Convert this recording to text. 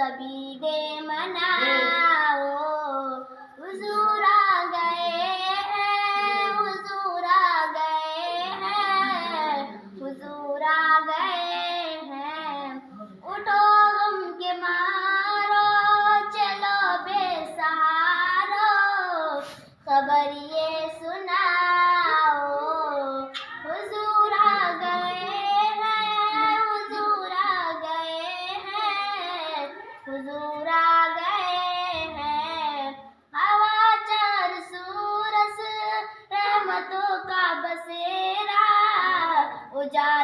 सभी दे मनाओ। हुजूर आ गए हैं, हुजूर आ गए हैं, हुजूर आ गए हैं। उठो गम के मारो, चलो बेसहारो, खबर ये सुनाओ। हुजूर आ गए हैं, हुजूर आ गए हैं, हुजूर आ गए हैं। हवा चार सूरज रहमतों का बसेरा, उजाला